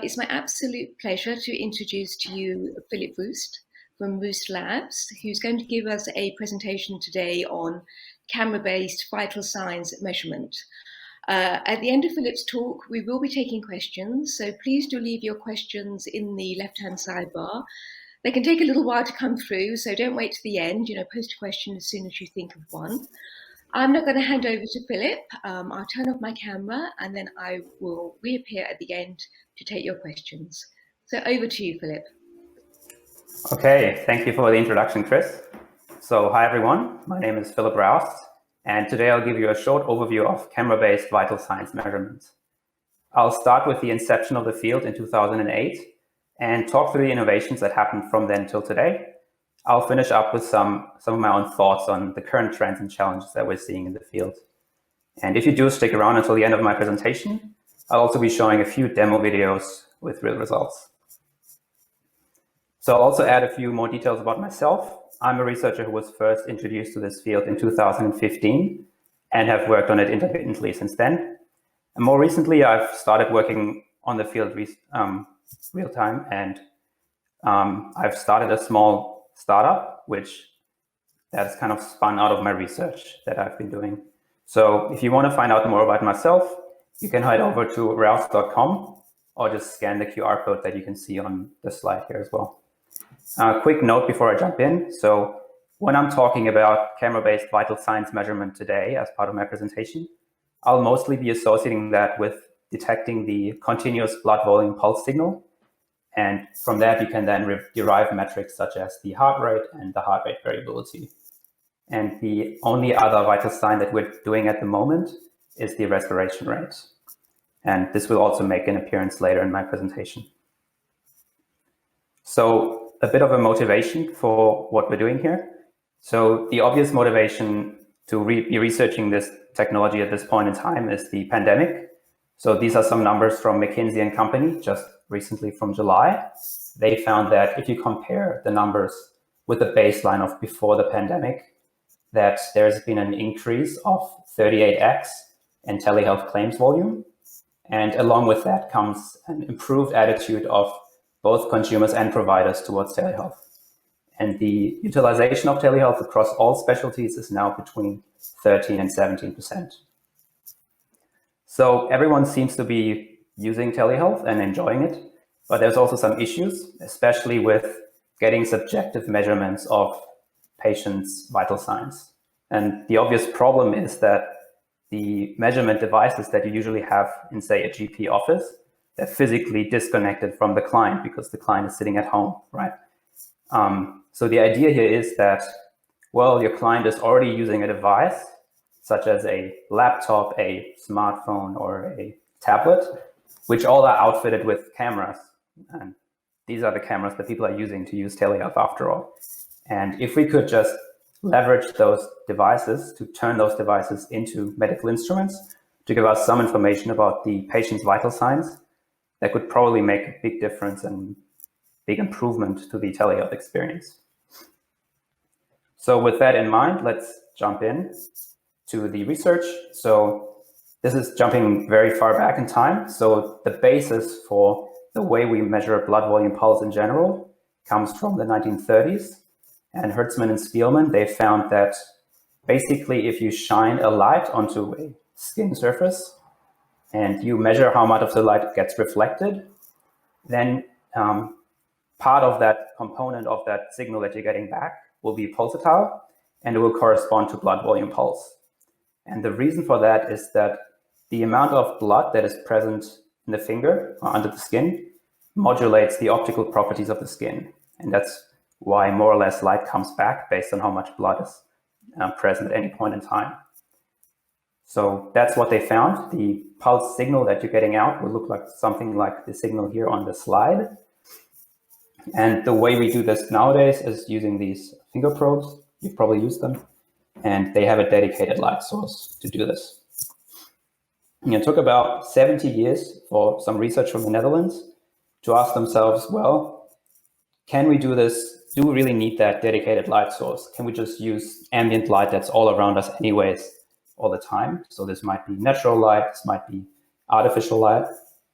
It's my absolute pleasure to introduce to you Philipp Rouast from Rouast Labs, who's going to give us a presentation today on camera-based vital signs measurement. At the end of Philipp's talk, we will be taking questions, so please do leave your questions in the left-hand sidebar. They can take a little while to come through, so don't wait to the end. Post a question as soon as you think of one. I'm not going to hand over to Philipp. I'll turn off my camera and then I will reappear at the end to take your questions. So over to you, Philipp. Okay, thank you for the introduction, Chris. So hi everyone, my name is Philipp Rouast, and today I'll give you a short overview of camera-based vital signs measurements. I'll start with the inception of the field in 2008 and talk through the innovations that happened from then till today. I'll finish up with some of my own thoughts on the current trends and challenges that we're seeing in the field. And if you do stick around until the end of my presentation, I'll also be showing a few demo videos with real results. So I'll also add a few more details about myself. I'm a researcher who was first introduced to this field in 2015 and have worked on it intermittently since then. And more recently, I've started working on the field real time, and I've started a small startup, which that's kind of spun out of my research that I've been doing. So if you want to find out more about myself, you can head over to rouast.com or just scan the QR code that you can see on the slide here as well. Quick note before I jump in. So when I'm talking about camera-based vital signs measurement today as part of my presentation, I'll mostly be associating that with detecting the continuous blood volume pulse signal. And from that, you can then derive metrics such as the heart rate and the heart rate variability. And the only other vital sign that we're doing at the moment is the respiration rate. And this will also make an appearance later in my presentation. So a bit of a motivation for what we're doing here. So the obvious motivation to be researching this technology at this point in time is the pandemic. So these are some numbers from McKinsey & Company, just recently from July. They found that if you compare the numbers with the baseline of before the pandemic, that there's been an increase of 38x in telehealth claims volume. And along with that comes an improved attitude of both consumers and providers towards telehealth. And the utilization of telehealth across all specialties is now between 13 and 17%. So everyone seems to be using telehealth and enjoying it, but there's also some issues, especially with getting subjective measurements of patients' vital signs. And the obvious problem is that the measurement devices that you usually have in, say, a GP office, they're physically disconnected from the client because the client is sitting at home, right? So the idea here is that, well, your client is already using a device, such as a laptop, a smartphone, or a tablet, which all are outfitted with cameras. And these are the cameras that people are using to use telehealth after all. And if we could just leverage those devices to turn those devices into medical instruments to give us some information about the patient's vital signs, that could probably make a big difference and big improvement to the telehealth experience. So with that in mind, let's jump in to the research. So this is jumping very far back in time. So the basis for the way we measure blood volume pulse in general comes from the 1930s. And Hertzman and Spielman, they found that basically if you shine a light onto a skin surface and you measure how much of the light gets reflected, then part of that component of that signal that you're getting back will be pulsatile, and it will correspond to blood volume pulse. And the reason for that is that the amount of blood that is present in the finger or under the skin modulates the optical properties of the skin. And that's why more or less light comes back based on how much blood is present at any point in time. So that's what they found. The pulse signal that you're getting out will look like something like the signal here on the slide. And the way we do this nowadays is using these finger probes. You've probably used them. And they have a dedicated light source to do this. And it took about 70 years for some research from the Netherlands to ask themselves, well, can we do this? Do we really need that dedicated light source? Can we just use ambient light that's all around us anyways all the time? So this might be natural light, this might be artificial light.